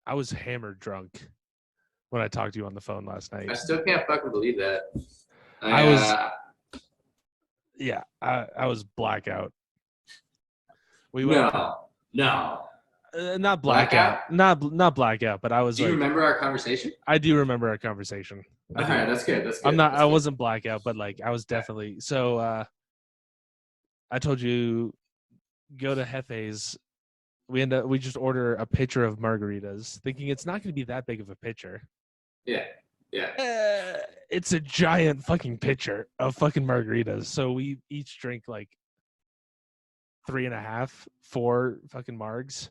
I was hammered drunk when I talked to you on the phone last night. I still can't fucking believe that. I was blackout. We went No. not blackout, not blackout, but I was. Do you remember our conversation? I do remember our conversation. All right, that's good. I wasn't blackout, but like I was definitely. So I told you go to Hefe's. We just order a pitcher of margaritas, thinking it's not going to be that big of a pitcher. Yeah. It's a giant fucking pitcher of fucking margaritas. So we each drink like 3.5, 4 fucking margs.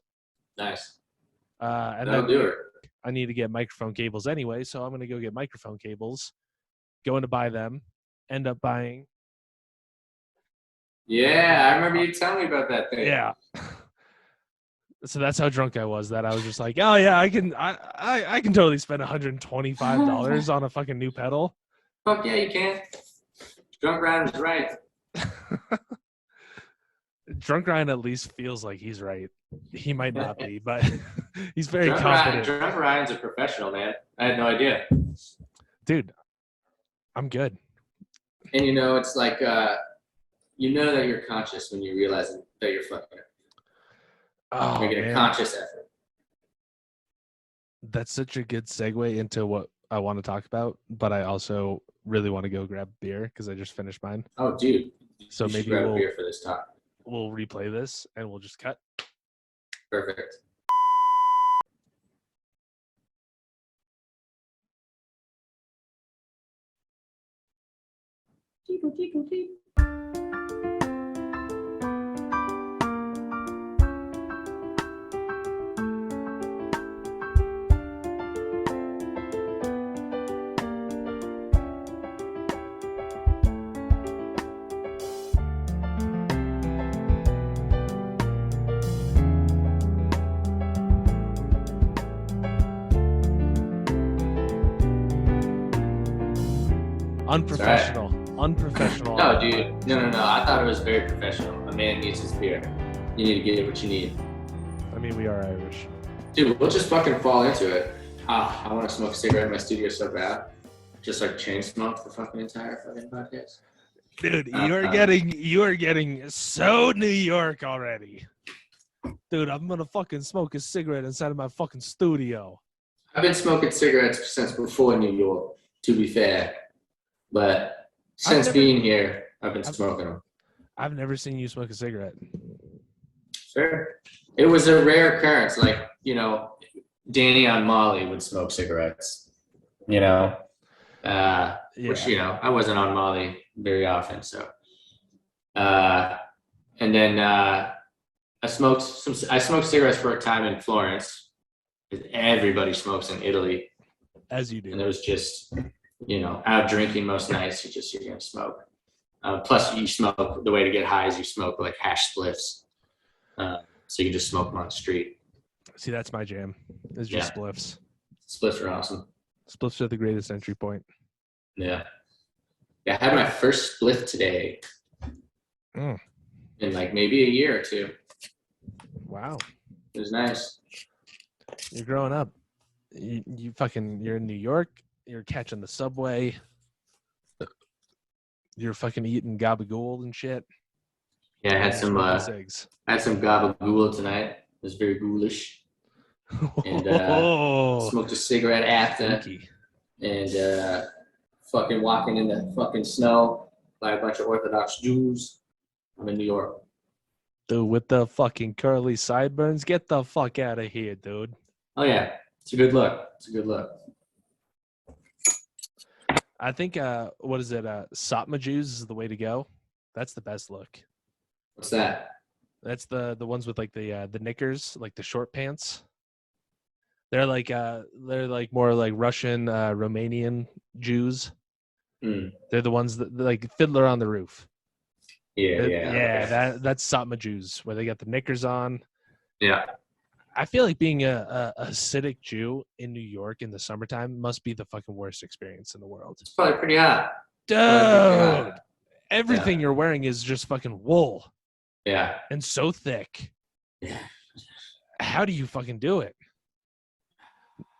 Nice. And that'll do it. I need to get microphone cables anyway, so I'm going to go get microphone cables. Going to buy them. End up buying. Yeah, I remember you telling me about that thing. Yeah. So that's how drunk I was. That I was just like, oh yeah, I can totally spend $125 on a fucking new pedal. Fuck yeah, you can. Drunk Ryan is right. Drunk Ryan at least feels like he's right. He might not be, but he's very confident. Drunk Ryan's a professional, man. I had no idea. Dude, I'm good. And it's like, you know that you're conscious when you realize that you're fucking it. Oh, making a conscious effort. That's such a good segue into what I want to talk about, but I also really want to go grab beer because I just finished mine. Oh, dude. So maybe grab a beer for this talk. We'll replay this and we'll just cut. Perfect. Unprofessional. No, dude. No. I thought it was very professional. A man needs his beer. You need to get what you need. I mean, we are Irish. Dude, we'll just fucking fall into it. I want to smoke a cigarette in my studio so bad. Just like chain smoke the fucking entire fucking podcast. Dude, you are getting so New York already. Dude, I'm gonna fucking smoke a cigarette inside of my fucking studio. I've been smoking cigarettes since before New York, to be fair. But since being here, I've been smoking them. I've never seen you smoke a cigarette. Sure. It was a rare occurrence. Like, Danny on Molly would smoke cigarettes, which, I wasn't on Molly very often. So, and then I smoked cigarettes for a time in Florence. Everybody smokes in Italy. As you do. And it was just... out drinking most nights, you're going to smoke. Plus, you smoke, the way to get high is you smoke like hash spliffs. So you can just smoke them on the street. See, that's my jam. It's just spliffs. Spliffs are awesome. Spliffs are the greatest entry point. Yeah. I had my first spliff today. In like maybe a year or two. Wow. It was nice. You're growing up. You're in New York. You're catching the subway. You're fucking eating gabagool and shit. Yeah, I had some gabagool tonight. It was very ghoulish. And smoked a cigarette after. Spooky. And fucking walking in the fucking snow by a bunch of Orthodox Jews. I'm in New York. Dude, with the fucking curly sideburns, get the fuck out of here, dude. Oh yeah, it's a good look. I think, what is it? Satma Jews is the way to go. That's the best look. What's that? That's the ones with like the knickers, like the short pants. They're like more like Russian, Romanian Jews. They're the ones that like Fiddler on the Roof. Yeah. That's Satma Jews where they got the knickers on. Yeah. I feel like being a Hasidic Jew in New York in the summertime must be the fucking worst experience in the world. It's probably pretty hot. Dude, everything you're wearing is just fucking wool. Yeah. And so thick. Yeah. How do you fucking do it?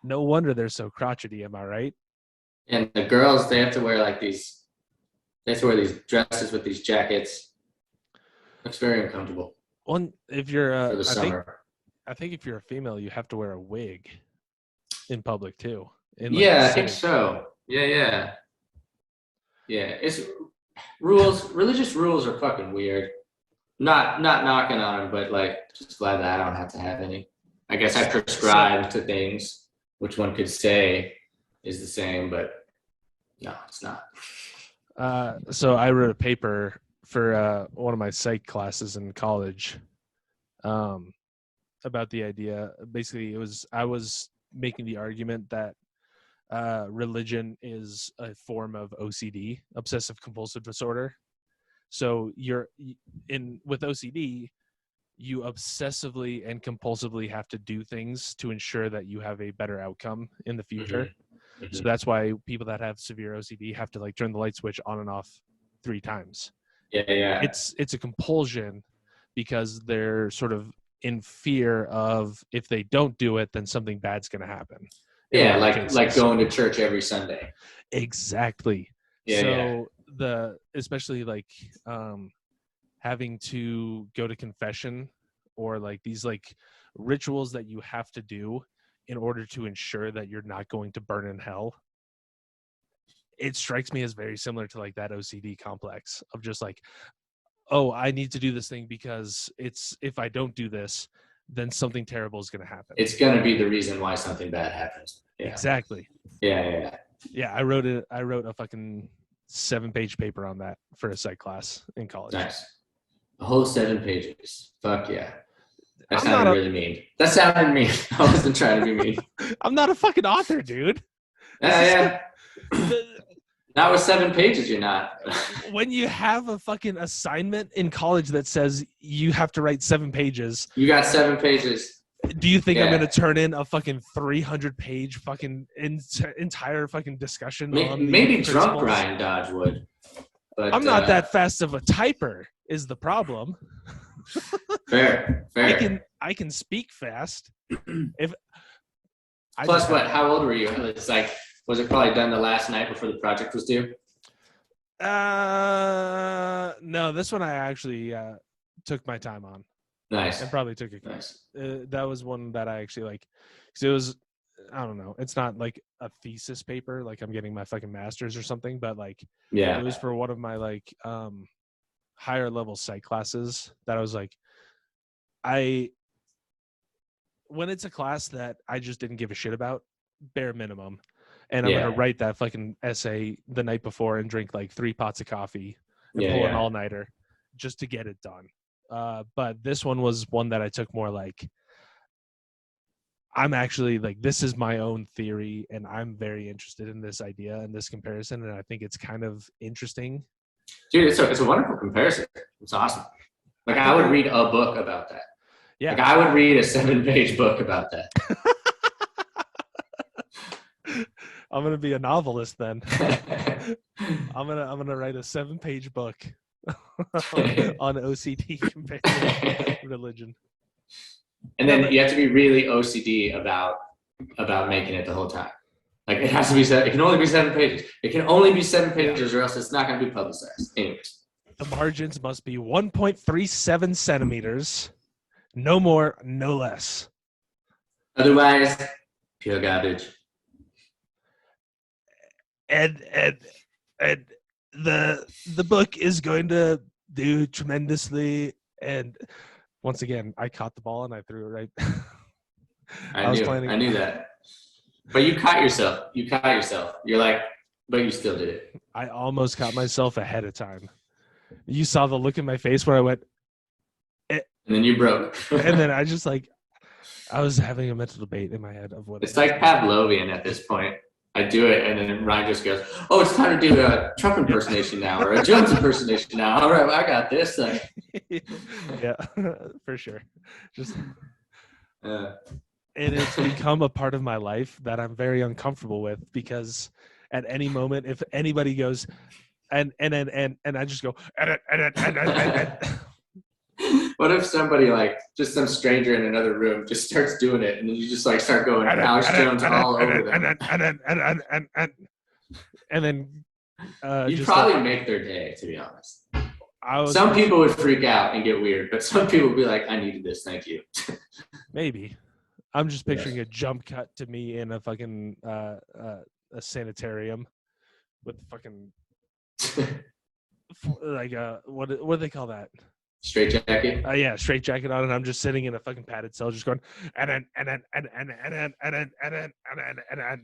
No wonder they're so crotchety. Am I right? And the girls, they have to wear like these. They have to wear these dresses with these jackets. It's very uncomfortable. Well, if you're, for the summer. I think if you're a female, you have to wear a wig in public too. I think so. Yeah. It's rules. Religious rules are fucking weird. Not knocking on them, but like just glad that I don't have to have any. I guess I prescribe to things, which one could say is the same, but no, it's not. So I wrote a paper for one of my psych classes in college about the idea. Basically, I was making the argument that religion is a form of OCD, obsessive compulsive disorder. So with OCD, you obsessively and compulsively have to do things to ensure that you have a better outcome in the future. Mm-hmm. So that's why people that have severe OCD have to like turn the light switch on and off 3 times. Yeah. It's a compulsion because they're sort of in fear of if they don't do it, then something bad's going to happen. Yeah, like going to church every Sunday. Exactly. Especially like having to go to confession or like these like rituals that you have to do in order to ensure that you're not going to burn in hell. It strikes me as very similar to like that OCD complex of just like, oh, I need to do this thing because if I don't do this, then something terrible is going to happen. It's going to be the reason why something bad happens. Yeah. Exactly. Yeah. I wrote a fucking 7-page paper on that for a psych class in college. Nice. A whole 7 pages. Fuck yeah. That sounded really mean. That sounded mean. I wasn't trying to be mean. I'm not a fucking author, dude. Yeah. Not with 7 pages, you're not. When you have a fucking assignment in college that says you have to write 7 pages. You got 7 pages. Do you think I'm going to turn in a fucking 300-page fucking entire fucking discussion on maybe drunk Ryan Dodge would. But I'm not that fast of a typer is the problem. Fair. I can speak fast. How old were you? It's like, was it probably done the last night before the project was due? No, this one I actually took my time on. Nice. And probably took a nice. That was one that I actually like, because it was, I don't know, it's not like a thesis paper, like I'm getting my fucking master's or something, but like, yeah, it was for one of my like higher level psych classes that I was like, when it's a class that I just didn't give a shit about, bare minimum, and I'm gonna write that fucking essay the night before and drink like 3 pots of coffee and pull an all-nighter just to get it done. But this one was one that I took more like, I'm actually like, this is my own theory and I'm very interested in this idea and this comparison, and I think it's kind of interesting. Dude, it's a wonderful comparison. It's awesome. Like I would read a book about that. Yeah. Like I would read a 7-page book about that. I'm gonna be a novelist then. I'm gonna write a 7-page book on OCD compared to religion. And then you have to be really OCD about making it the whole time. Like it has to be it can only be 7 pages. It can only be 7 pages or else it's not going to be publicized. Anyways. The margins must be 1.37 centimeters. No more, no less. Otherwise, pure garbage. And the book is going to do tremendously. And once again, I caught the ball and I threw it right. I knew that. But you caught yourself. You're like, but you still did it. I almost caught myself ahead of time. You saw the look in my face where I went. And then you broke. And then I just like, I was having a mental debate in my head of what. It's like Pavlovian at this point. I do it, and then Ryan just goes, "Oh, it's time to do a Trump impersonation now, or a Jones impersonation now." All right, well, I got this thing. Yeah, for sure. Just, and it's become a part of my life that I'm very uncomfortable with, because at any moment, if anybody goes, and I just go, edit. What if somebody like just some stranger in another room just starts doing it, and then you just like start going Alex Jones all over them, and then you'd probably make their day, to be honest. Some people would freak out and get weird, but some people would be like, "I needed this, thank you." Maybe. I'm just picturing a jump cut to me in a fucking a sanitarium with fucking like what do they call that? Straight jacket. Yeah, straight jacket on, and I'm just sitting in a fucking padded cell, just going and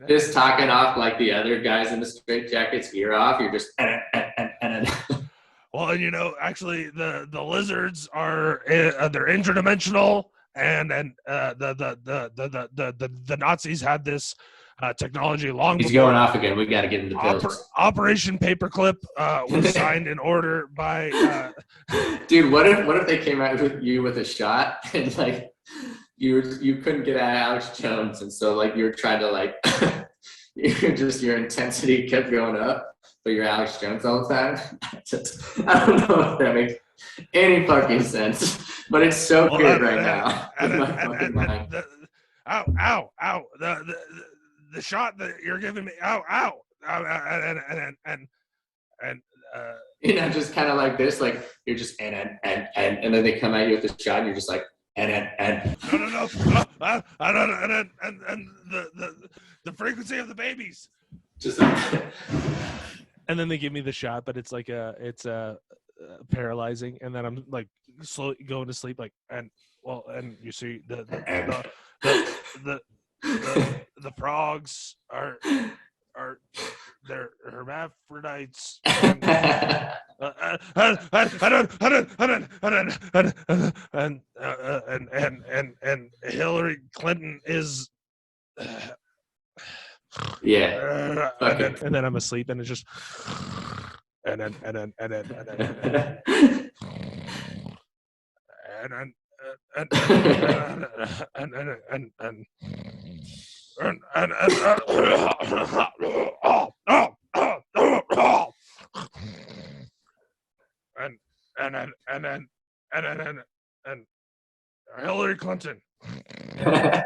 just talking off like the other guys in the straight jackets ear off. You're just well, and actually the lizards are they're interdimensional, and the Nazis had this technology long He's before. Going off again. We got to get him the pills. Operation Paperclip was signed in order by. Dude, what if they came out with you with a shot and like you couldn't get at Alex Jones, and so like you were trying to like your intensity kept going up, but you're Alex Jones all the time. I don't know if that makes any fucking sense, but it's so good right now. Ow! The shot that you're giving me, ow, and just kind of like this, like you're just and then they come at you with the shot, and you're just like and no, and the frequency of the babies, just like, and then they give me the shot, but it's like it's paralyzing, and then I'm like slowly going to sleep, like and you see the frogs are they're hermaphrodites. And Hillary Clinton is. Yeah. And then I'm asleep, and it's just. And then. And Hillary Clinton. I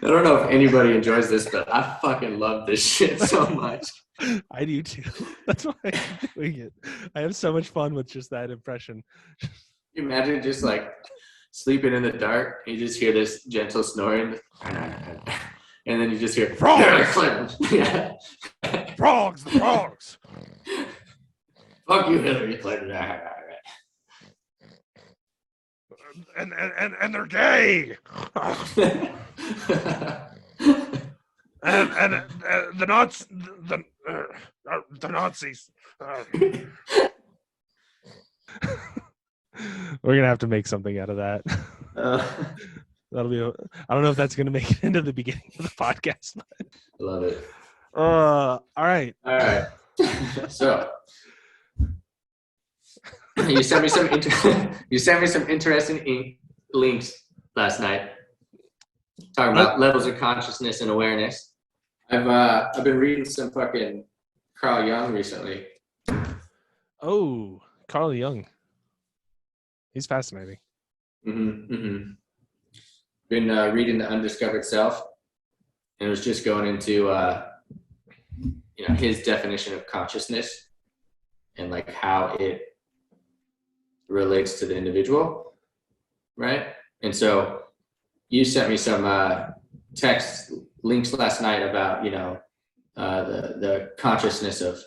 don't know if anybody enjoys this, but I fucking love this shit so much. I do too. That's why I'm doing it. I have so much fun with just that impression. Can you imagine just like sleeping in the dark, and you just hear this gentle snoring, and then you just hear frogs. Yeah. Frogs, the frogs. Fuck you, Hillary Clinton. And they're gay. and the Nazis. We're gonna have to make something out of that. That'll be. I don't know if that's gonna make it into the beginning of the podcast. I love it. All right. So you sent me some interesting links last night, talking about levels of consciousness and awareness. I've been reading some fucking Carl Jung recently. Oh, Carl Jung. He's fascinating. Been reading The Undiscovered Self, and it was just going into his definition of consciousness and like how it relates to the individual, right? And so you sent me some text links last night about the consciousness of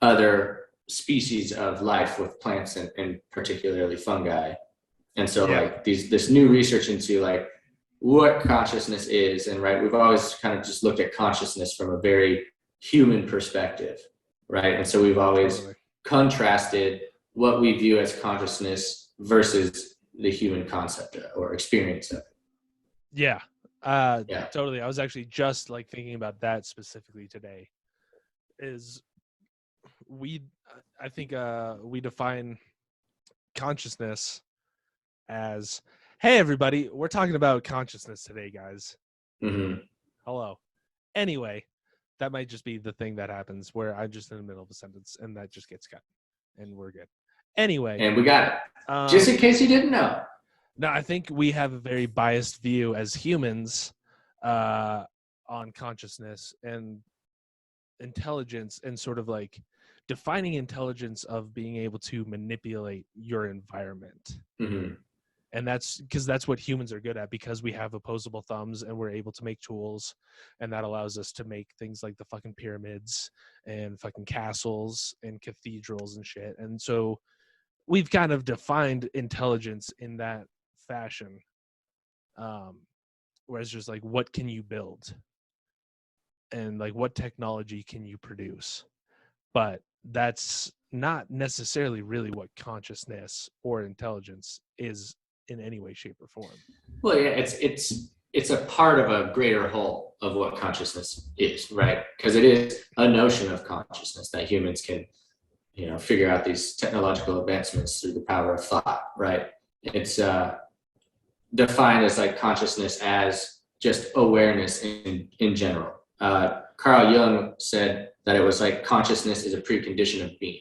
other species of life with plants and particularly fungi. And so like this new research into like what consciousness is, and right, we've always kind of just looked at consciousness from a very human perspective, right? And so we've always contrasted what we view as consciousness versus the human concept or experience of it. Yeah, totally. I was actually just like thinking about that specifically today. I think we define consciousness as, hey everybody, we're talking about consciousness today, guys. Mm-hmm. Hello. Anyway, that might just be the thing that happens where I'm just in the middle of a sentence and that just gets cut and we're good. Anyway. And we got it. Just in case you didn't know. No, I think we have a very biased view as humans on consciousness and intelligence, and sort of like defining intelligence of being able to manipulate your environment. Mm-hmm. And that's because that's what humans are good at, because we have opposable thumbs and we're able to make tools, and that allows us to make things like the fucking pyramids and fucking castles and cathedrals and shit. And so we've kind of defined intelligence in that fashion. Whereas just like, what can you build? And like, what technology can you produce? But that's not necessarily really what consciousness or intelligence is in any way, shape, or form. Well, yeah, it's a part of a greater whole of what consciousness is, right? Because it is a notion of consciousness that humans can, figure out these technological advancements through the power of thought, right? It's defined as like consciousness as just awareness in general. Carl Jung said that it was like consciousness is a precondition of being.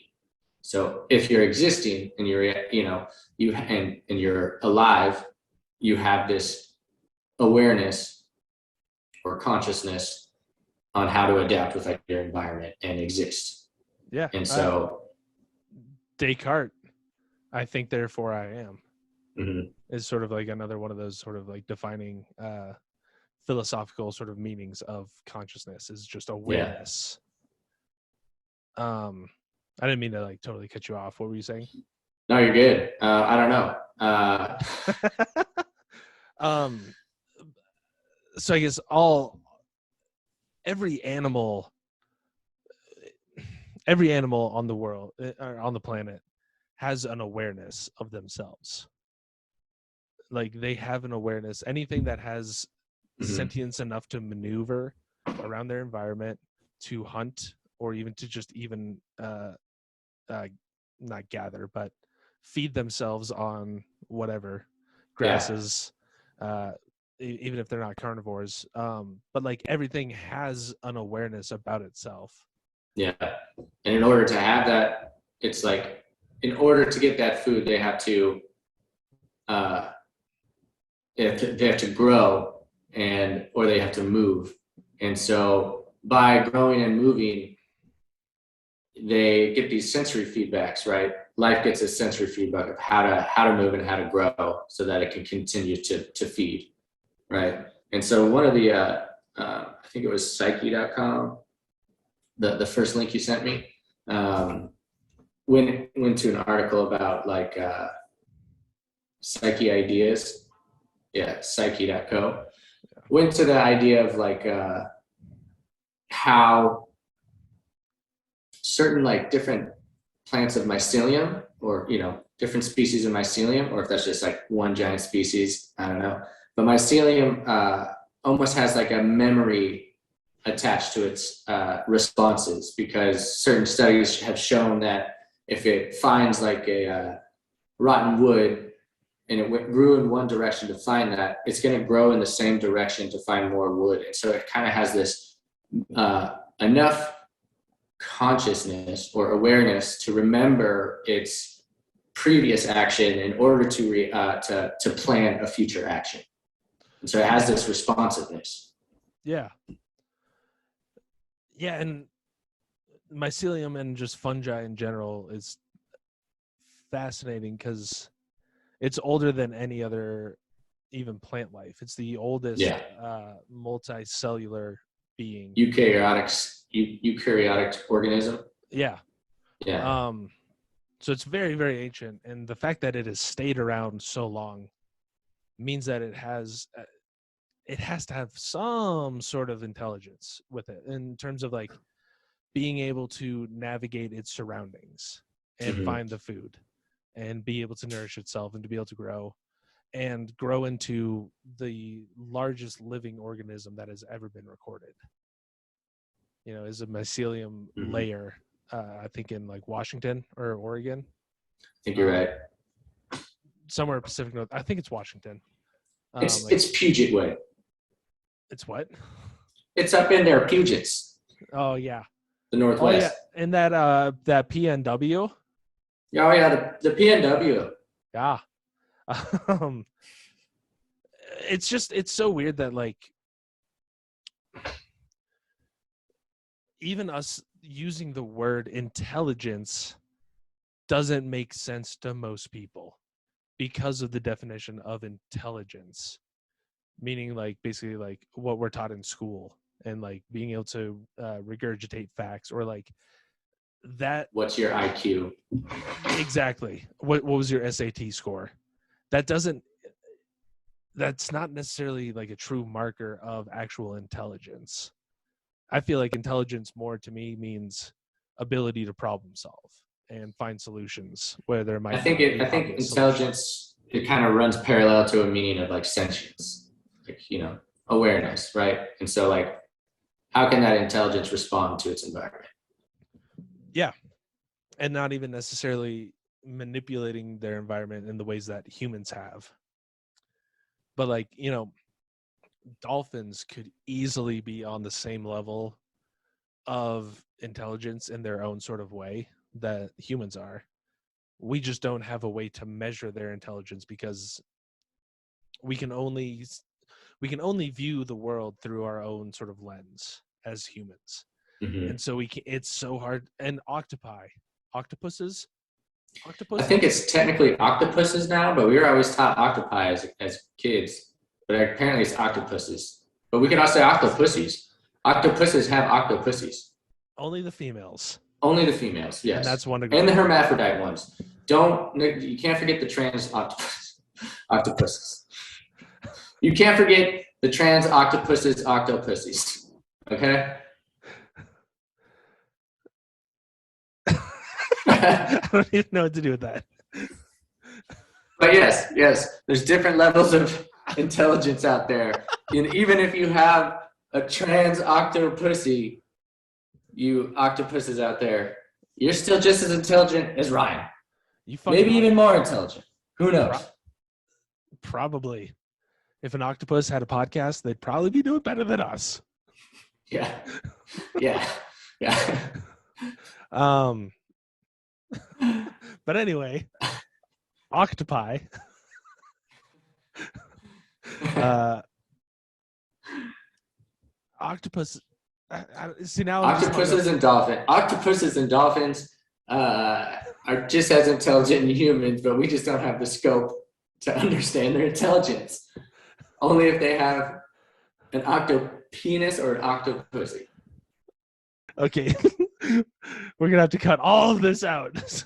So if you're existing and you're, and you're alive, you have this awareness or consciousness on how to adapt with like your environment and exist. Yeah. And so Descartes, I think therefore I am, mm-hmm. is sort of like another one of those sort of like defining philosophical sort of meanings of consciousness, is just awareness. Yeah. I didn't mean to like totally cut you off. What were you saying? No, you're good. I don't know. So I guess every animal on the world, or on the planet, has an awareness of themselves. Like, they have an awareness. Anything that has mm-hmm. sentience enough to maneuver around their environment, to hunt, or even to just even not gather, but feed themselves on whatever grasses, even if they're not carnivores. But like, everything has an awareness about itself. Yeah. And in order to have that, it's like, in order to get that food, they have to grow, or they have to move. And so by growing and moving, they get these sensory feedbacks, right? Life gets a sensory feedback of how to move and how to grow so that it can continue to feed, right? And so one of the, I think it was psyche.com, the first link you sent me, went to an article about like psyche ideas. Yeah, psyche.co. Went to the idea of like how certain like different plants of mycelium, or different species of mycelium, or if that's just like one giant species, I don't know. But mycelium almost has like a memory attached to its responses, because certain studies have shown that if it finds like a rotten wood and it grew in one direction to find that, it's going to grow in the same direction to find more wood. And so it kind of has this enough consciousness or awareness to remember its previous action in order to plan a future action. And so it has this responsiveness. Yeah. Yeah, and mycelium and just fungi in general is fascinating because it's older than any other even plant life. It's the oldest multicellular being. Eukaryotic organism. Yeah. Yeah. So it's very, very ancient, and the fact that it has stayed around so long means that it has to have some sort of intelligence with it, in terms of like being able to navigate its surroundings and mm-hmm. find the food and be able to nourish itself and to be able to grow into the largest living organism that has ever been recorded. Is a mycelium mm-hmm. layer, I think in like Washington or Oregon. I think you're right. Somewhere Pacific North. I think it's Washington. It's Puget Way. It's what? It's up in there, Puget's. Oh yeah. The Northwest. Oh yeah, and that PNW. Oh yeah, the PNW. Yeah. It's so weird that like even us using the word intelligence doesn't make sense to most people because of the definition of intelligence, meaning like basically like what we're taught in school and like being able to regurgitate facts or like that. What's your IQ? Exactly. What was your SAT score? That's not necessarily like a true marker of actual intelligence. I feel like intelligence more to me means ability to problem solve and find solutions where there might. I think intelligence it kind of runs parallel to a meaning of like sentience, like awareness, right? And so like, how can that intelligence respond to its environment? Yeah, and not even necessarily manipulating their environment in the ways that humans have. But like dolphins could easily be on the same level of intelligence in their own sort of way that humans are. We just don't have a way to measure their intelligence because we can only view the world through our own sort of lens as humans. Mm-hmm. And so it's so hard. And octopuses. I think it's technically octopuses now, but we were always taught octopi as kids. But apparently it's octopuses. But we can also say octopussies. Octopuses have octopussies. Only the females. Only the females, yes. And that's one and the hermaphrodite ones. You can't forget the trans octopuses. You can't forget the trans octopuses, octopussies. Okay? I don't even know what to do with that. But yes, there's different levels of intelligence out there. And even if you have a trans octopussy, you octopuses out there, you're still just as intelligent as Ryan. Maybe even more intelligent. Who knows? Probably. If an octopus had a podcast, they'd probably be doing better than us. Yeah. But anyway, octopi. Octopus. See now. Octopuses and dolphins are just as intelligent as humans, but we just don't have the scope to understand their intelligence. Only if they have an octopenis or an octopussy. Okay. We're going to have to cut all of this out.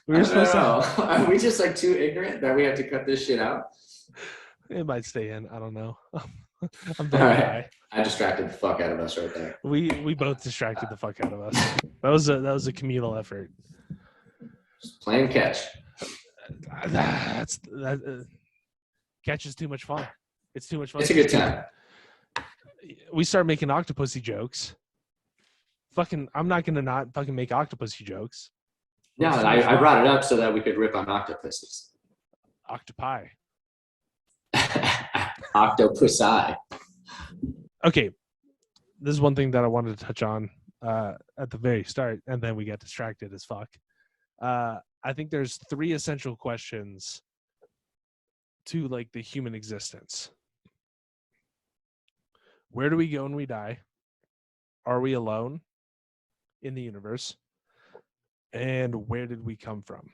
Are we just like too ignorant that we have to cut this shit out? It might stay in. I don't know. I'm very high. I distracted the fuck out of us right there. We both distracted the fuck out of us. That was a communal effort. Just playing catch. Catch is too much fun. It's too much fun. It's a good time. We start making octopussy jokes. I'm not gonna not fucking make octopussy jokes. No, I brought it up so that we could rip on octopuses. Octopi. Octopusi. Okay, this is one thing that I wanted to touch on at the very start, and then we got distracted as fuck. I think there's 3 essential questions to like the human existence. Where do we go when we die? Are we alone in the universe? And where did we come from?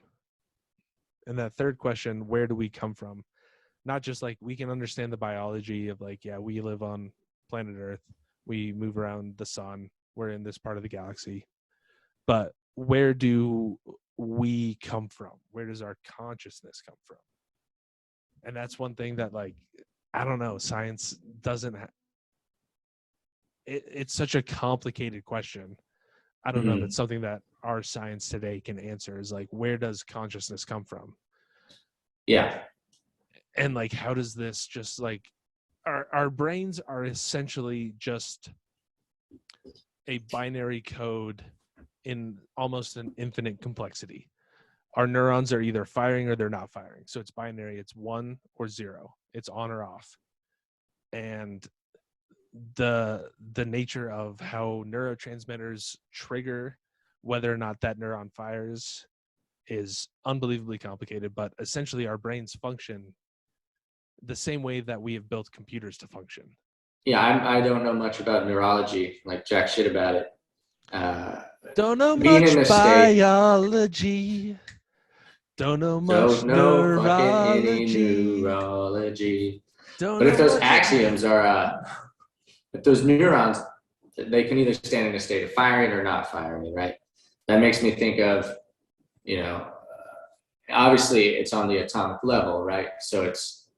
And that third question, where do we come from? Not just like we can understand the biology of like, yeah, we live on planet Earth. We move around the sun. We're in this part of the galaxy. But where do we come from? Where does our consciousness come from? And that's one thing that like, I don't know, science doesn't it's such a complicated question. I don't know if it's something that our science today can answer is like, where does consciousness come from? Yeah. And like, how does this just like, our brains are essentially just a binary code in almost an infinite complexity. Our neurons are either firing or they're not firing. So it's binary. It's 1 or 0. It's on or off. And the nature of how neurotransmitters trigger whether or not that neuron fires is unbelievably complicated, but essentially our brains function the same way that we have built computers to function. Yeah, I don't know much about neurology, like jack shit about it. Don't know much biology. Don't know much neurology. But if those axioms are, if those neurons, they can either stand in a state of firing or not firing, right? That makes me think of, obviously it's on the atomic level, right? So it's,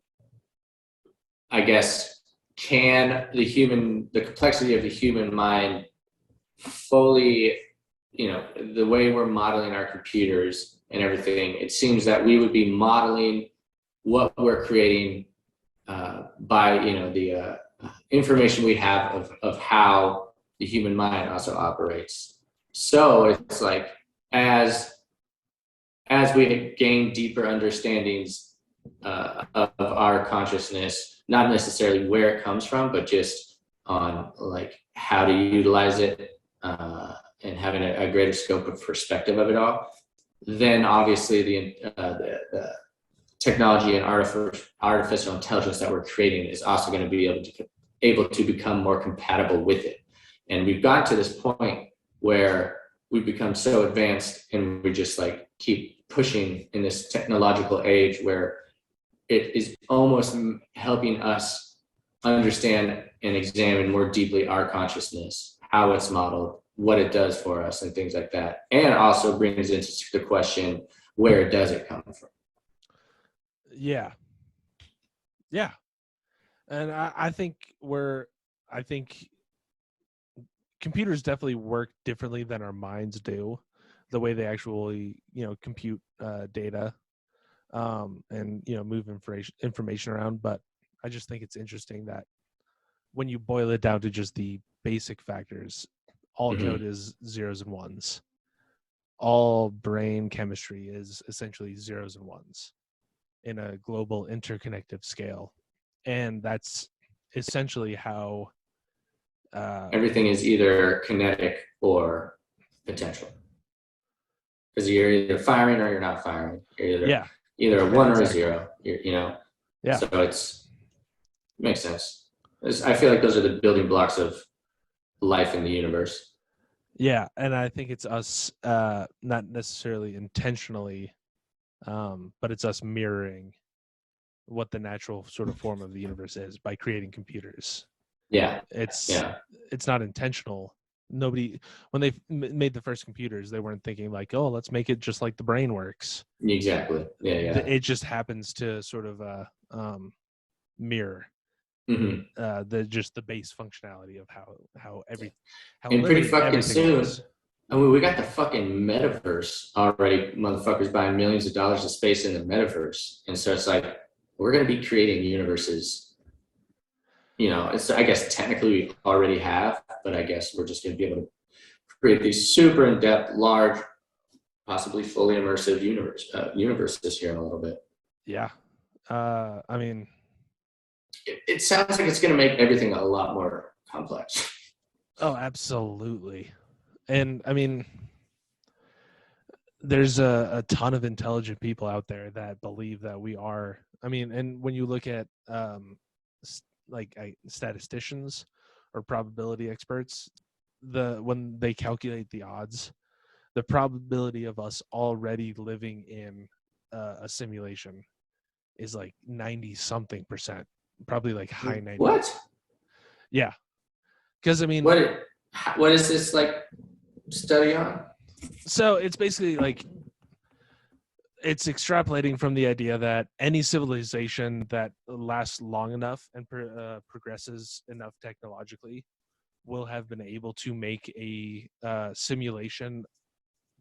I guess, can the complexity of the human mind fully, the way we're modeling our computers and everything, it seems that we would be modeling what we're creating by, the information we have of how the human mind also operates. So it's like, as we gain deeper understandings of our consciousness, not necessarily where it comes from, but just on like how to utilize it and having a greater scope of perspective of it all, then obviously the technology and artificial intelligence that we're creating is also going to be able to become more compatible with it. And we've gotten to this point where we've become so advanced and we just like keep pushing in this technological age where it is almost helping us understand and examine more deeply our consciousness, how it's modeled, what it does for us, and things like that. And also brings into the question, where does it come from? Yeah. And I think computers definitely work differently than our minds do, the way they actually, compute data and, move information around. But I just think it's interesting that when you boil it down to just the basic factors, all code is zeros and ones. All brain chemistry is essentially zeros and ones in a global interconnective scale. And that's essentially how everything is either kinetic or potential. Because you're either firing or you're not firing. You're either a one or a zero. Yeah. So it makes sense. I feel like those are the building blocks of life in the universe. Yeah, and I think it's us not necessarily intentionally, but it's us mirroring what the natural sort of form of the universe is by creating computers. Yeah. It's not intentional. Nobody, when they made the first computers, they weren't thinking like, oh, let's make it just like the brain works. Exactly. Yeah. It just happens to sort of mirror the base functionality of how and pretty fucking soon is. I mean, we got the fucking metaverse already. Motherfuckers buying millions of dollars of space in the metaverse, and so it's like we're going to be creating universes. I guess technically we already have, but I guess we're just going to be able to create these super in-depth, large, possibly fully immersive universes here in a little bit. Yeah, I mean, it sounds like it's going to make everything a lot more complex. Oh, absolutely. And I mean, there's a ton of intelligent people out there that believe that we are. I mean, and when you look at statisticians or probability experts, when they calculate the odds, the probability of us already living in a simulation is like 90-something%, probably like high 90. What? Yeah, because I mean, what is this like study on? So it's basically like it's extrapolating from the idea that any civilization that lasts long enough and progresses enough technologically will have been able to make a simulation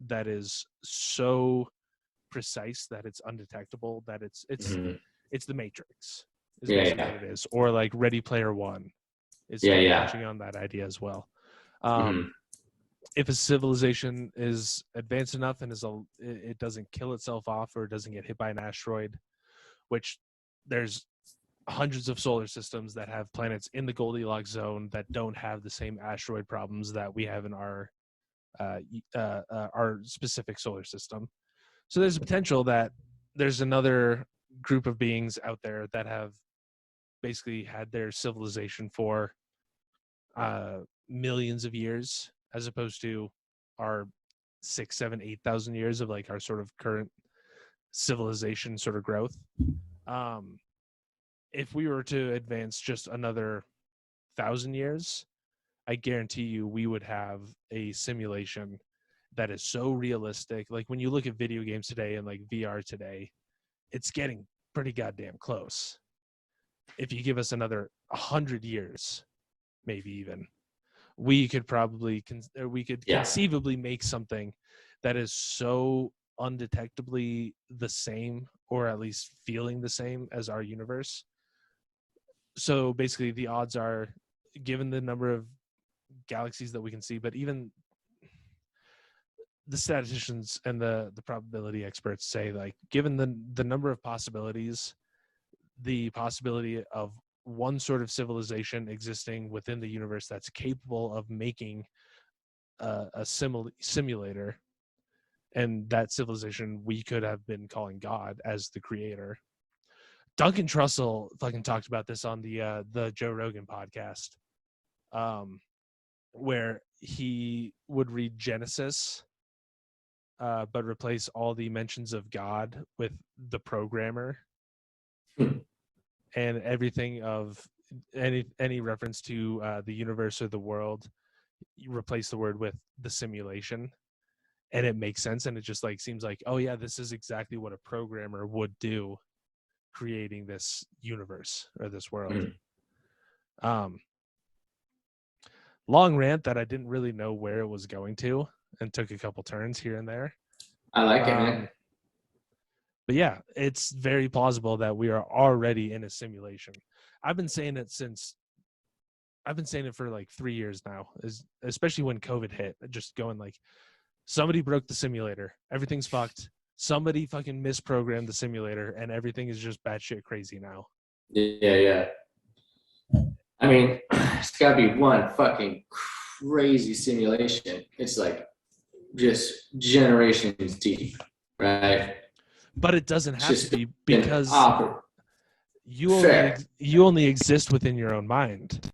that is so precise that it's undetectable, that it's the Matrix is basically what it is, or like Ready Player One is touching on that idea as well. If a civilization is advanced enough and it doesn't kill itself off or doesn't get hit by an asteroid, which there's hundreds of solar systems that have planets in the Goldilocks zone that don't have the same asteroid problems that we have in our specific solar system. So there's a potential that there's another group of beings out there that have basically had their civilization for millions of years, as opposed to our 6, 7, 8,000 years of like our sort of current civilization sort of growth. If we were to advance just another 1,000 years, I guarantee you we would have a simulation that is so realistic. Like when you look at video games today and like VR today, it's getting pretty goddamn close. If you give us another 100 years, maybe even, we could probably conceivably make something that is so undetectably the same, or at least feeling the same as our universe. So basically the odds are, given the number of galaxies that we can see, but even the statisticians and the probability experts say, like, given the number of possibilities, the possibility of one sort of civilization existing within the universe that's capable of making a simulator, and that civilization we could have been calling God as the creator. Duncan Trussell fucking talked about this on the Joe Rogan podcast, where he would read Genesis, but replace all the mentions of God with the programmer, and everything of any reference to the universe or the world, you replace the word with the simulation, and it makes sense. And it just like seems like, oh yeah, this is exactly what a programmer would do, creating this universe or this world. Long rant that I didn't really know where it was going to, and took a couple turns here and there. I like it, man. But yeah, it's very plausible that we are already in a simulation. I've been saying it for like 3 years now, especially when COVID hit, just going like, somebody broke the simulator, everything's fucked. Somebody fucking misprogrammed the simulator, and everything is just batshit crazy now. Yeah. I mean, it's got to be one fucking crazy simulation. It's like just generations deep, right? But it doesn't have to be, because you only exist within your own mind.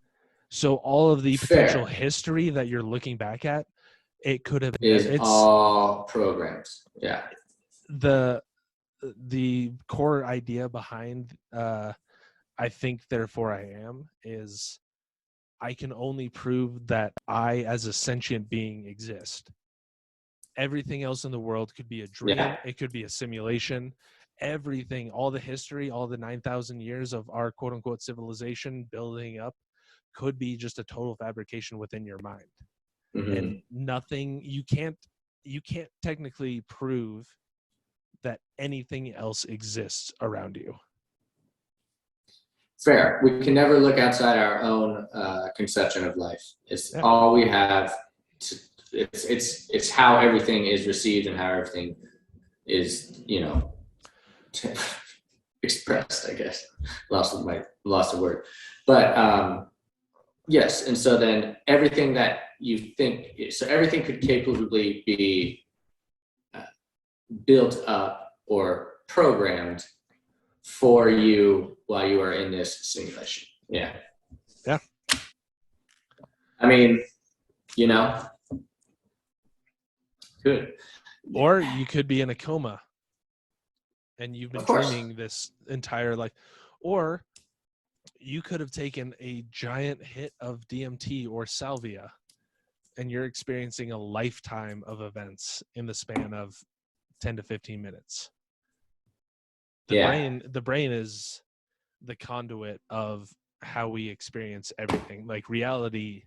So all of the potential history that you're looking back at, it could have been all programs. Yeah. The core idea behind I think therefore I am is, I can only prove that I as a sentient being exist. Everything else in the world could be a dream. Yeah. It could be a simulation. Everything, all the history, all the 9,000 years of our quote unquote civilization building up could be just a total fabrication within your mind. Mm-hmm. And nothing, you can't technically prove that anything else exists around you. Fair. We can never look outside our own conception of life. It's all we have. It's how everything is received and how everything is, expressed, I guess. Lost the word. But yes, and so then everything that you think, so everything could capably be built up or programmed for you while you are in this simulation. Yeah. I mean, good. Or you could be in a coma and you've been dreaming this entire life. Or you could have taken a giant hit of DMT or salvia, and you're experiencing a lifetime of events in the span of 10 to 15 minutes. The brain is the conduit of how we experience everything. Like, reality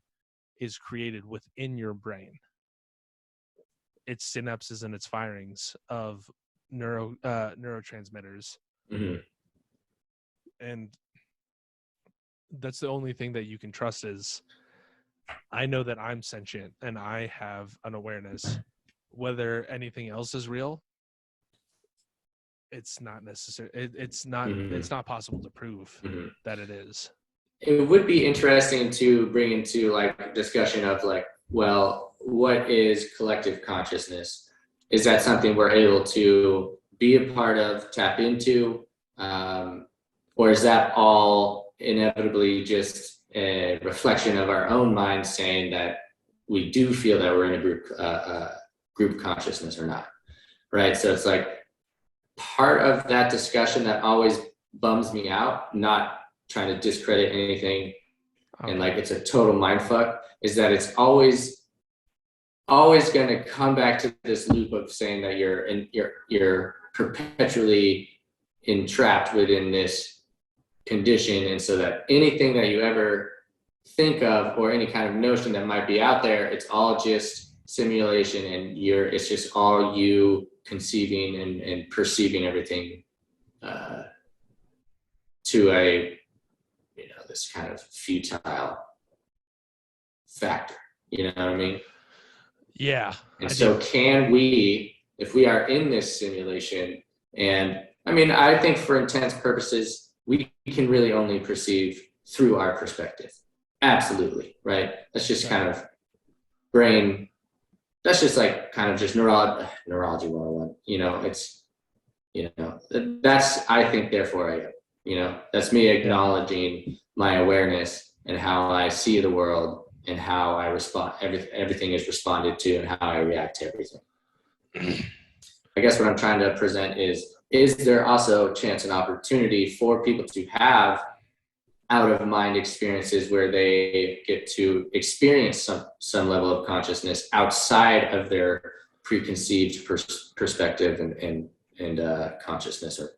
is created within your brain. Its synapses and its firings of neurotransmitters. Mm-hmm. And that's the only thing that you can trust is, I know that I'm sentient and I have an awareness. Whether anything else is real, it's not necessary. It's not possible to prove that it is. It would be interesting to bring into like discussion of like, well, what is collective consciousness? Is that something we're able to be a part of, tap into, or is that all inevitably just a reflection of our own minds saying that we do feel that we're in a group consciousness or not, right? So it's like part of that discussion that always bums me out, not trying to discredit anything and like it's a total mind fuck, is that it's always going to come back to this loop of saying that you're perpetually entrapped within this condition, and so that anything that you ever think of or any kind of notion that might be out there, it's all just simulation, and it's just all you conceiving and perceiving everything to a this kind of futile factor, you know what I mean? Yeah. And so can we, if we are in this simulation, and I mean, I think for intense purposes, we can really only perceive through our perspective. Absolutely, right? That's just kind of brain, that's just like kind of just neurology 101, it's, that's, I think, therefore I am, that's me acknowledging my awareness and how I see the world and how I respond, everything is responded to and how I react to everything. I guess what I'm trying to present is there also a chance and opportunity for people to have out of mind experiences where they get to experience some level of consciousness outside of their preconceived perspective and consciousness, or,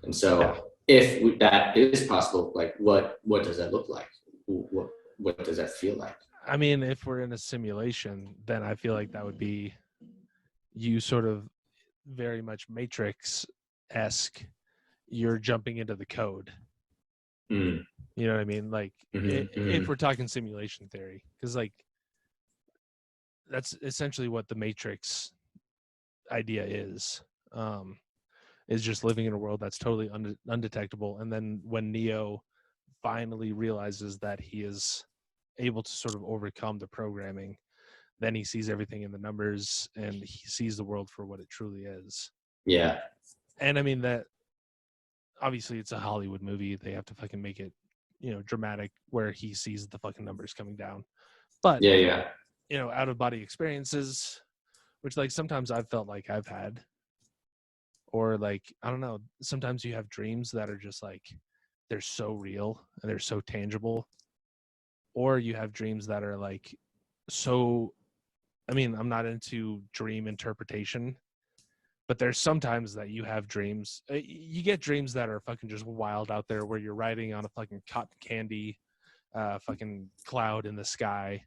and so if that is possible, like what does that look like? What does that feel like? I mean, if we're in a simulation, then I feel like that would be you sort of very much Matrix-esque. You're jumping into the code. You know what I mean? Like if we're talking simulation theory, because like that's essentially what the Matrix idea is just living in a world that's totally undetectable. And then when Neo finally realizes that he is able to sort of overcome the programming, then he sees everything in the numbers and he sees the world for what it truly is. Yeah. And I mean, that obviously it's a Hollywood movie. They have to fucking make it, dramatic, where he sees the fucking numbers coming down. But out of body experiences, which like sometimes I've felt like I've had, or like, I don't know, sometimes you have dreams that are just like, they're so real and they're so tangible. Or you have dreams that are like, so, I mean, I'm not into dream interpretation, but there's sometimes that you have dreams. You get dreams that are fucking just wild out there, where you're riding on a fucking cotton candy fucking cloud in the sky,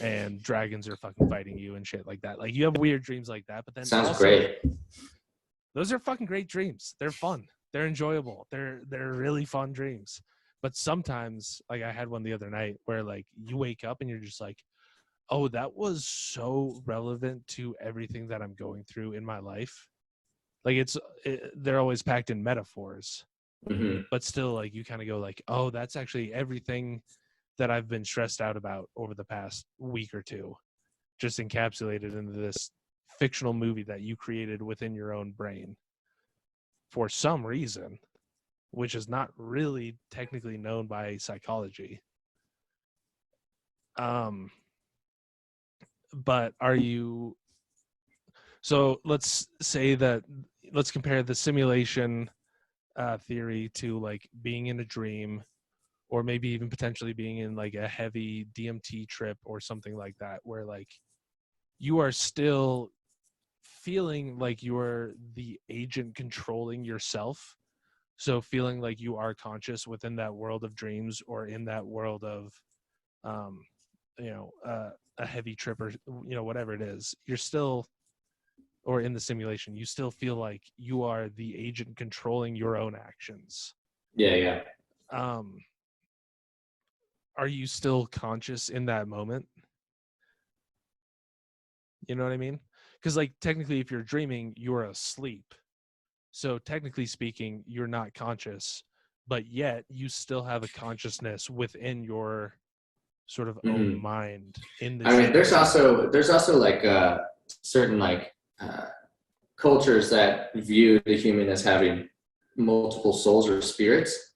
and dragons are fucking fighting you and shit like that. Like, you have weird dreams like that, but then sounds also, great. Those are fucking great dreams. They're fun. They're enjoyable. They're really fun dreams. But sometimes, like I had one the other night where like you wake up and you're just like, oh, that was so relevant to everything that I'm going through in my life. Like they're always packed in metaphors, but still like you kind of go like, oh, that's actually everything that I've been stressed out about over the past week or two, just encapsulated into this fictional movie that you created within your own brain for some reason, which is not really technically known by psychology. But so let's compare the simulation theory to like being in a dream, or maybe even potentially being in like a heavy DMT trip or something like that, where like you are still feeling like you're the agent controlling yourself. So feeling like you are conscious within that world of dreams, or in that world of, a heavy trip, or, whatever it is, you're still, or in the simulation, you still feel like you are the agent controlling your own actions. Yeah. Are you still conscious in that moment? You know what I mean? Because like technically if you're dreaming, you're asleep. So technically speaking, you're not conscious, but yet you still have a consciousness within your sort of own mind. I mean, there's also like certain like cultures that view the human as having multiple souls or spirits,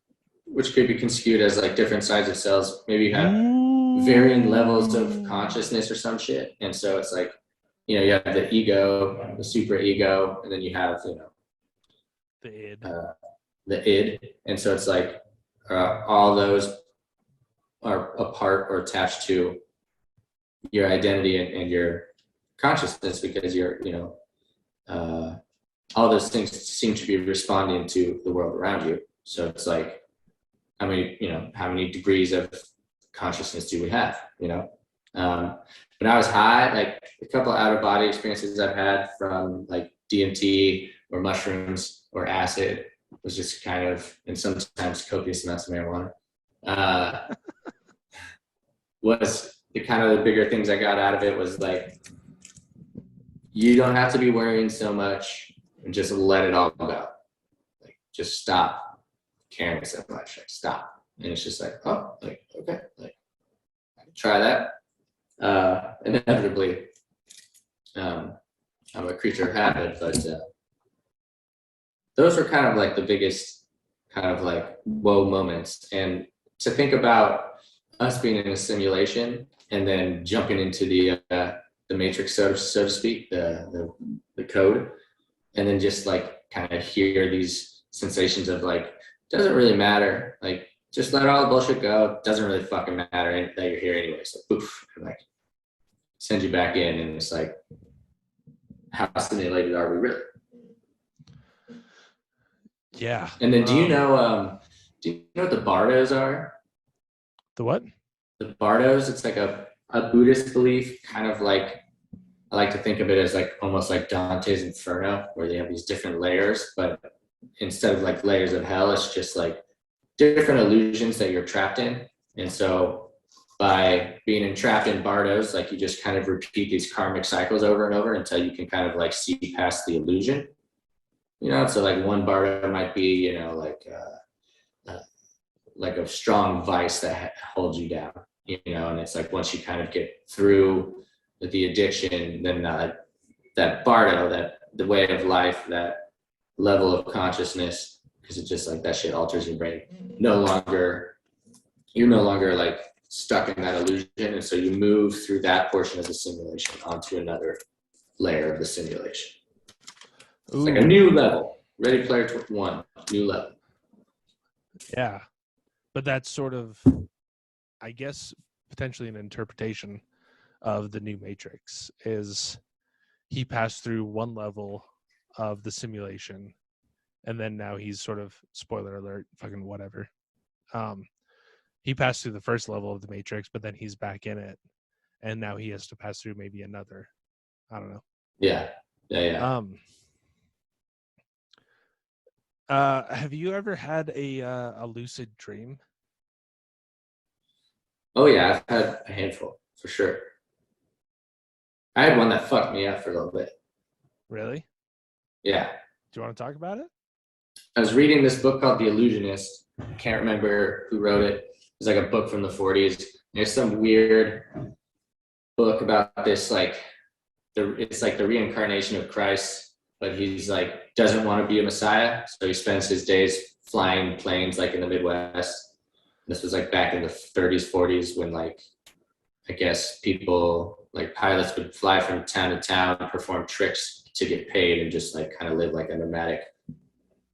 which could be construed as like different sides of cells. Maybe you have varying levels of consciousness or some shit. And so it's like, you know, you have the ego, the super ego, and then you have, you know, the id. And so it's like all those are a part or attached to your identity and your consciousness, because you're, you know, all those things seem to be responding to the world around you. So it's like, how many degrees of consciousness do we have, you know? When I was high, like a couple of out-of-body experiences I've had from like DMT or mushrooms or acid was just kind of, and sometimes copious amounts of marijuana, was the kind of the bigger things I got out of it was like, you don't have to be worrying so much and just let it all go. Like, just stop caring so much. Like, stop. And it's just like, oh, like, okay, like, I can try that. Inevitably, I'm a creature of habit, but those were kind of like the biggest kind of like whoa moments. And to think about us being in a simulation and then jumping into the matrix, so to speak, the code, and then just like kind of hear these sensations of like, doesn't really matter, like just let all the bullshit go, doesn't really fucking matter that you're here anyway, so poof, and like send you back in, and it's like, how stimulated are we really? Yeah. And then do you know what the bardos are? The what? The bardos, it's like a Buddhist belief, kind of like, I like to think of it as like almost like Dante's Inferno, where they have these different layers, but instead of like layers of hell, it's just like different illusions that you're trapped in. And so by being entrapped in bardos, like you just kind of repeat these karmic cycles over and over until you can kind of like see past the illusion. You know, so like one bardo might be, you know, like a strong vice that holds you down, you know, and it's like once you kind of get through the addiction, then that bardo, that the way of life, that level of consciousness, because it's just like that shit alters your brain. You're no longer like stuck in that illusion, and so you move through that portion of the simulation onto another layer of the simulation. It's like a new level. Ready Player One, new level. Yeah, but that's sort of, I guess, potentially an interpretation of the new Matrix is he passed through one level of the simulation, and then now he's sort of, spoiler alert, fucking whatever. He passed through the first level of the Matrix, but then he's back in it, and now he has to pass through maybe another. I don't know. Yeah. Have you ever had a lucid dream? Oh yeah, I've had a handful for sure. I had one that fucked me up for a little bit. Really? Yeah. Do you want to talk about it? I was reading this book called The Illusionist. I can't remember who wrote it. It was like a book from the 40s. There's some weird book about this, like it's like the reincarnation of Christ, but he's like doesn't want to be a messiah, so he spends his days flying planes like in the Midwest. This was like back in the 30s, 40s, when like I guess people like pilots would fly from town to town, perform tricks to get paid, and just like kind of live like a nomadic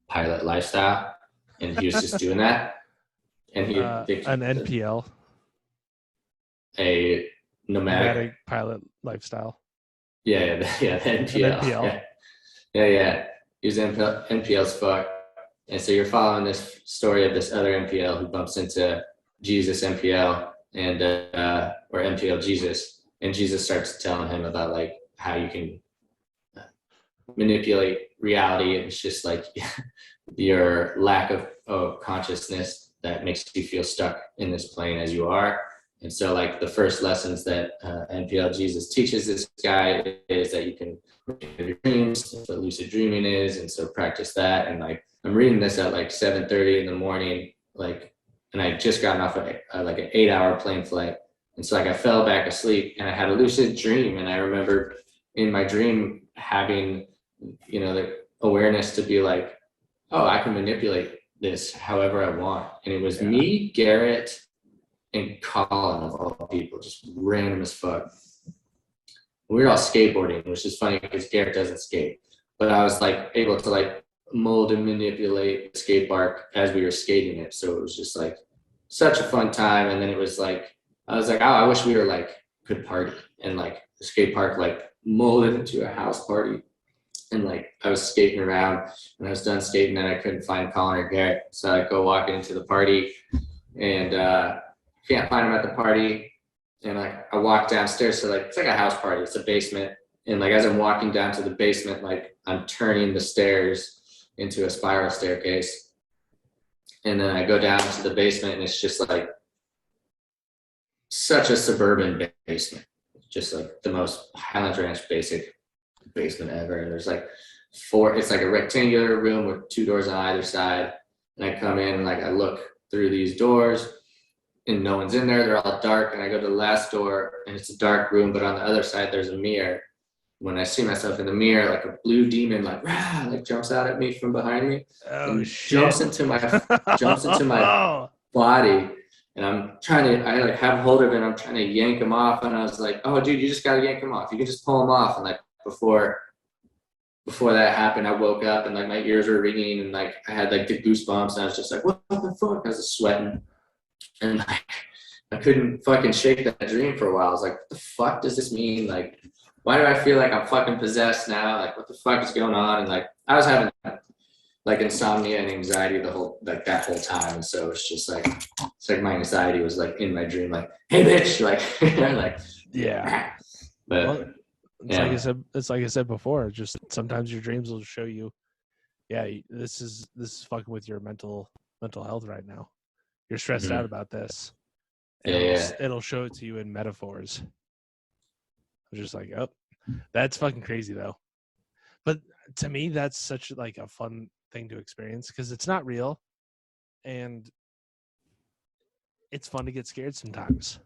pilot lifestyle. And he was just doing that. And an NPL, a nomadic pilot lifestyle. Yeah, the NPL. NPL. Yeah. He was NPL's fuck. And so you're following this story of this other NPL who bumps into Jesus NPL and or NPL Jesus, and Jesus starts telling him about like how you can manipulate reality. It's just like your lack of consciousness that makes you feel stuck in this plane as you are. And so like the first lessons that NPL Jesus teaches this guy is that you can have your dreams, what lucid dreaming is, and so practice that. And like I'm reading this at like 7:30 in the morning, like, and I just gotten off of like an 8-hour plane flight, and so like I fell back asleep and I had a lucid dream, and I remember in my dream having, you know, the awareness to be like, oh, I can manipulate this however I want, and it was me, Garrett, and Colin of all people, just random as fuck. We were all skateboarding, which is funny because Garrett doesn't skate. But I was like able to like mold and manipulate the skate park as we were skating it. So it was just like such a fun time. And then it was like, I was like, oh, I wish we were like could party. And like the skate park like molded into a house party. And like I was skating around and I was done skating and I couldn't find Colin or Garrett. So I go walking into the party and can't find him at the party. And like I walk downstairs to like, it's like a house party, it's a basement. And like as I'm walking down to the basement, like I'm turning the stairs into a spiral staircase. And then I go down to the basement and it's just like such a suburban basement. Just like the most Highlands Ranch basic basement ever. And there's like it's like a rectangular room with 2 doors on either side. And I come in and like I look through these doors and no one's in there. They're all dark. And I go to the last door and it's a dark room, but on the other side, there's a mirror. When I see myself in the mirror, like a blue demon, like, rah, like jumps out at me from behind me and jumps into my body. And I'm trying to, I like have hold of it. And I'm trying to yank him off. And I was like, oh, dude, you just got to yank him off. You can just pull him off. And like before that happened, I woke up and like my ears were ringing and like I had like the goosebumps. And I was just like, what the fuck? I was sweating. And like, I couldn't fucking shake that dream for a while. I was like, what the fuck does this mean? Like, why do I feel like I'm fucking possessed now? Like, what the fuck is going on? And like, I was having like insomnia and anxiety that whole time. And so it's just like, it's like my anxiety was like in my dream, like, hey bitch, like, like, yeah. But well, it's like I said before, just sometimes your dreams will show you, yeah, this is fucking with your mental health right now. You're stressed out about this. It'll show it to you in metaphors. I'm just like, oh, that's fucking crazy though. But to me, that's such like a fun thing to experience because it's not real, and it's fun to get scared sometimes.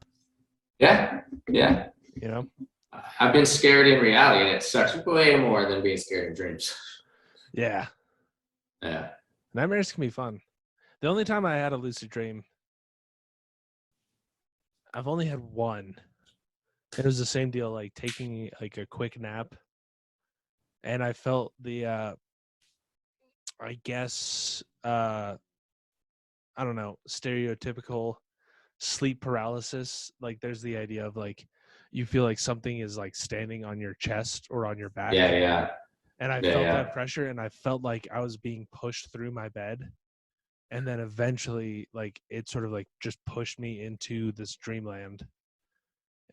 Yeah. You know, I've been scared in reality, and it sucks way more than being scared in dreams. Yeah. Nightmares can be fun. The only time I had a lucid dream, I've only had one. It was the same deal, like taking like a quick nap, and I felt the, I guess, I don't know, stereotypical sleep paralysis. Like there's the idea of like you feel like something is like standing on your chest or on your back. Yeah. And I felt that pressure, and I felt like I was being pushed through my bed. And then eventually, like, it sort of like just pushed me into this dreamland.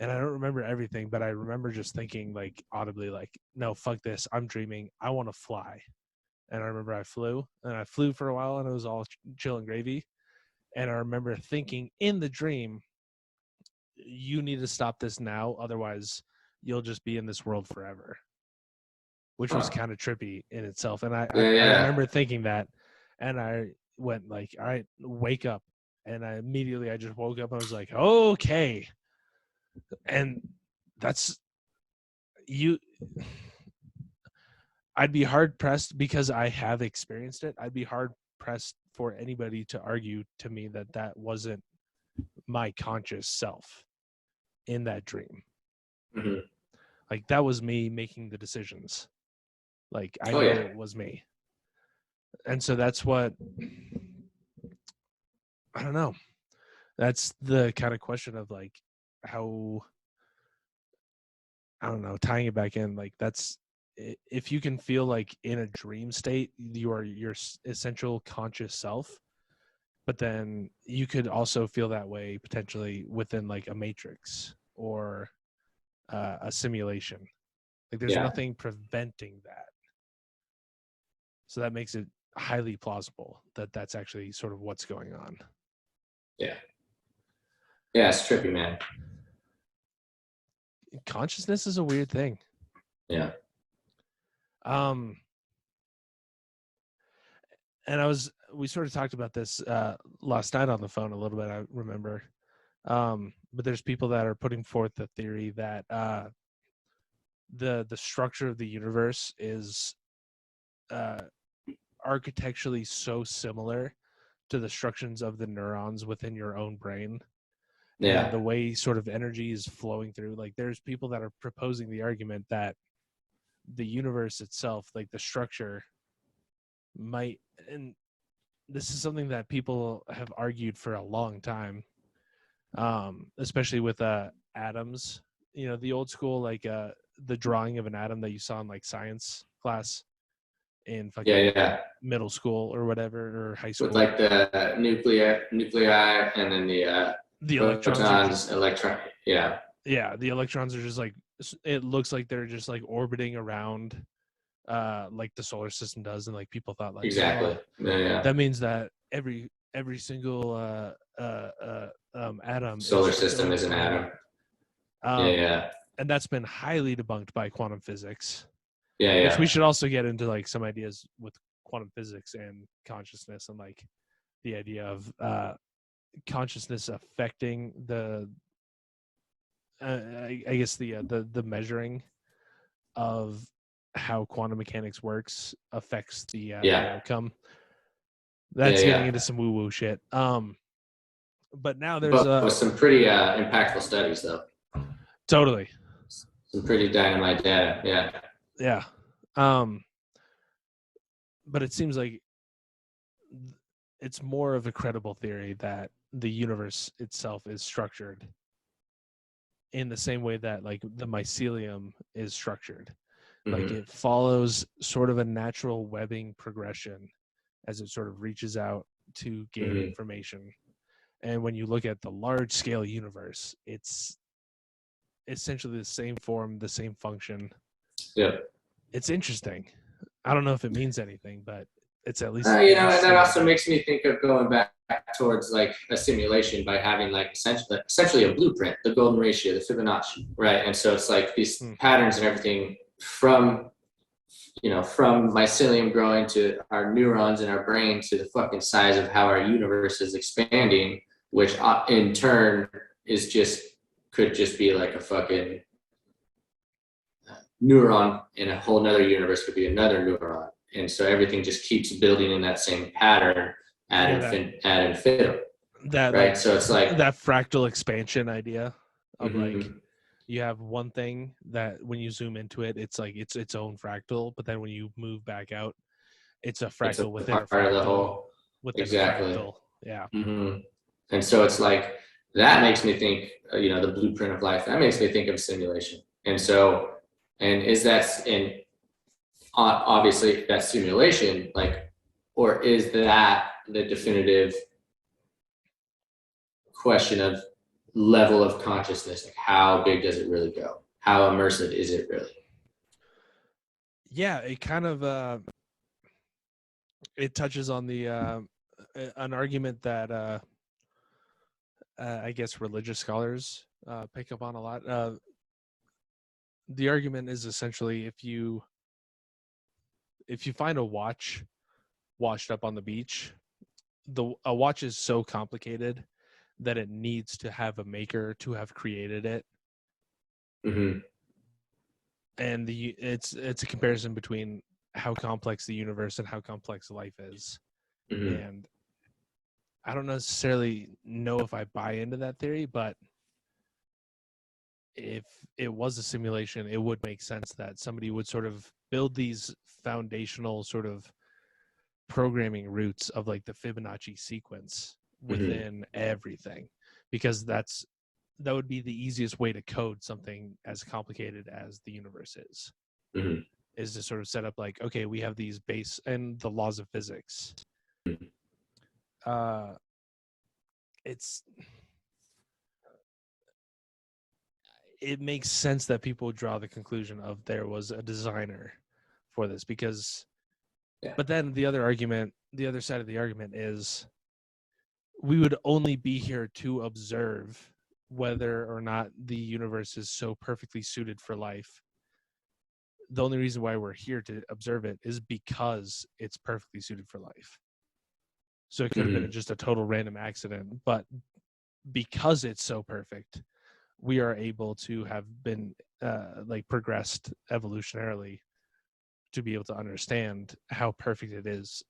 And I don't remember everything, but I remember just thinking like audibly, like, no, fuck this. I'm dreaming. I want to fly. And I remember I flew for a while and it was all chill and gravy. And I remember thinking in the dream, you need to stop this now. Otherwise you'll just be in this world forever, which was kind of trippy in itself. And I remember thinking that, and I went like, all right, wake up. And I just woke up and I was like, okay. And that's you. I'd be hard pressed because I have experienced it. I'd be hard pressed for anybody to argue to me that that wasn't my conscious self in that dream. Mm-hmm. Like that was me making the decisions. Like I know it was me. And so that's what, I don't know. That's the kind of question of like how, I don't know, tying it back in, like that's, if you can feel like in a dream state, you are your essential conscious self, but then you could also feel that way potentially within like a matrix or a simulation. Like there's nothing preventing that. So that makes it highly plausible that that's actually sort of what's going on. Yeah. Yeah, it's trippy, man. Consciousness is a weird thing. Yeah. And we sort of talked about this last night on the phone a little bit, I remember. But there's people that are putting forth the theory that the structure of the universe is architecturally so similar to the structures of the neurons within your own brain. Yeah. And the way sort of energy is flowing through. Like, there's people that are proposing the argument that the universe itself, like the structure, might, and this is something that people have argued for a long time, especially with atoms. You know, the old school, like the drawing of an atom that you saw in like science class in fucking middle school or whatever, or high school, with like the nuclei, and then the electrons, yeah, the electrons are just like, it looks like they're just like orbiting around like the solar system does, and like people thought like, exactly, that means that every single atom solar system is an atom. And that's been highly debunked by quantum physics. Which we should also get into like some ideas with quantum physics and consciousness, and like the idea of consciousness affecting the I guess the measuring of how quantum mechanics works affects the outcome. That's getting into some woo-woo shit. But now there's some pretty impactful studies, though. Totally. Some pretty dynamite data. Yeah. But it seems like it's more of a credible theory that the universe itself is structured in the same way that like the mycelium is structured. Mm-hmm. Like it follows sort of a natural webbing progression as it sort of reaches out to gain information. And when you look at the large scale universe, it's essentially the same form, the same function. Yeah. It's interesting. I don't know if it means anything, but it's at least and that also makes me think of going back towards like a simulation by having like essentially a blueprint, the golden ratio, the Fibonacci, right? And so it's like these patterns and everything from mycelium growing to our neurons in our brain to the fucking size of how our universe is expanding, which in turn could just be like a fucking neuron in a whole nother universe, could be another neuron. And so everything just keeps building in that same pattern ad infinitum. That right? Like, so it's like that fractal expansion idea of like you have one thing that when you zoom into it, it's like it's its own fractal, but then when you move back out, it's a fractal within a fractal. Of the whole. Within a fractal. Yeah. And so it's like that makes me think, the blueprint of life. That makes me think of simulation. And so, obviously that simulation, like, or is that the definitive question of level of consciousness? Like, how big does it really go? How immersive is it really? Yeah, it kind of it touches on the an argument that I guess religious scholars pick up on a lot. The argument is essentially if you find a watch washed up on the beach, a watch is so complicated that it needs to have a maker to have created it. And it's a comparison between how complex the universe and how complex life is. And I don't necessarily know if I buy into that theory, but if it was a simulation, it would make sense that somebody would sort of build these foundational sort of programming roots of like the Fibonacci sequence within everything, because that would be the easiest way to code something as complicated as the universe is. Is to sort of set up like, okay, we have these base and the laws of physics. It makes sense that people would draw the conclusion of there was a designer for this, because but then the other side of the argument is we would only be here to observe whether or not the universe is so perfectly suited for life. The only reason why we're here to observe it is because it's perfectly suited for life. So it could have been just a total random accident, but because it's so perfect, we are able to have been like progressed evolutionarily to be able to understand how perfect it is.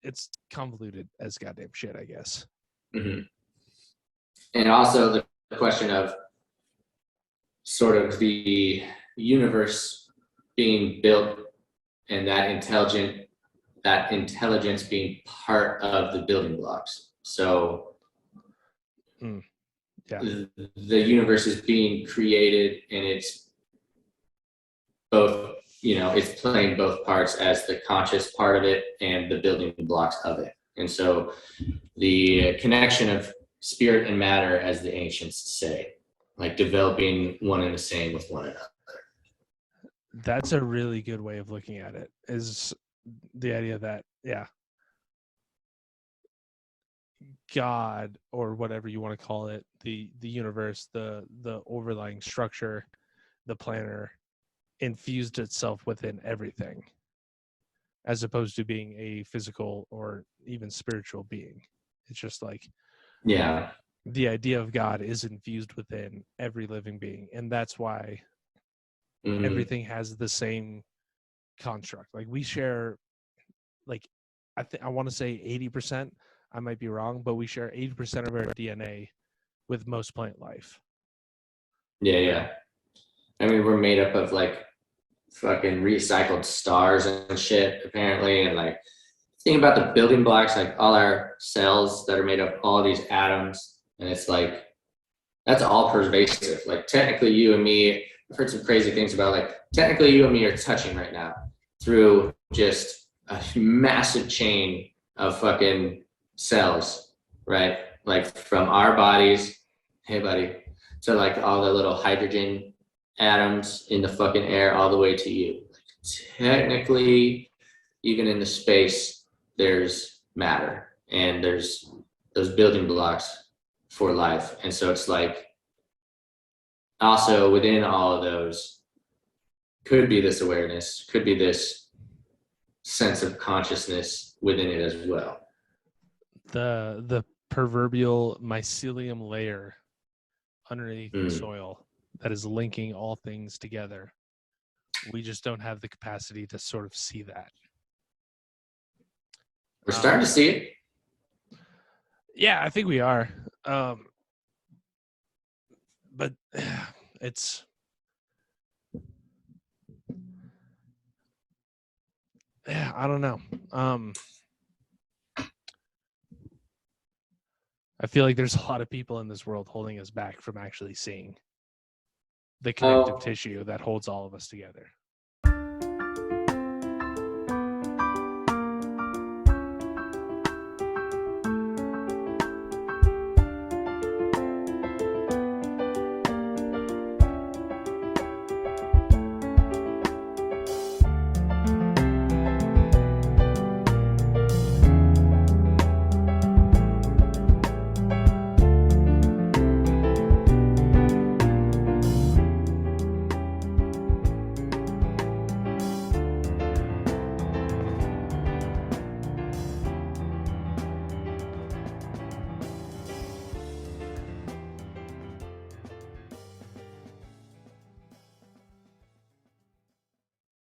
It's convoluted as goddamn shit, I guess. Mm-hmm. And also the question of sort of the universe being built and that intelligence being part of the building blocks. So the universe is being created, and it's both, it's playing both parts as the conscious part of it and the building blocks of it. And so the connection of spirit and matter, as the ancients say, like developing one and the same with one another. That's a really good way of looking at it, is the idea that, God, or whatever you want to call it, the universe, the overlying structure, the planner, infused itself within everything, as opposed to being a physical or even spiritual being. It's just like, the idea of God is infused within every living being, and that's why everything has the same construct. Like we share, like I want to say 80%. I might be wrong, but we share 80% of our DNA with most plant life. Yeah. I mean, we're made up of like fucking recycled stars and shit, apparently. And like, think about the building blocks, like all our cells that are made of all these atoms. And it's like, that's all pervasive. Like, technically, you and me, I've heard some crazy things about, like, technically, you and me are touching right now through just a massive chain of fucking cells, right? Like, from our bodies, hey, buddy, to like all the little hydrogen atoms in the fucking air all the way to you. Like, technically, even in the space, there's matter, and there's those building blocks for life. And so it's like, also within all of those could be this awareness, could be this sense of consciousness within it as well. The proverbial mycelium layer underneath the soil that is linking all things together. We just don't have the capacity to sort of see that. We're starting to see it. Yeah, I think we are. But it's, I don't know. I feel like there's a lot of people in this world holding us back from actually seeing the connective tissue that holds all of us together.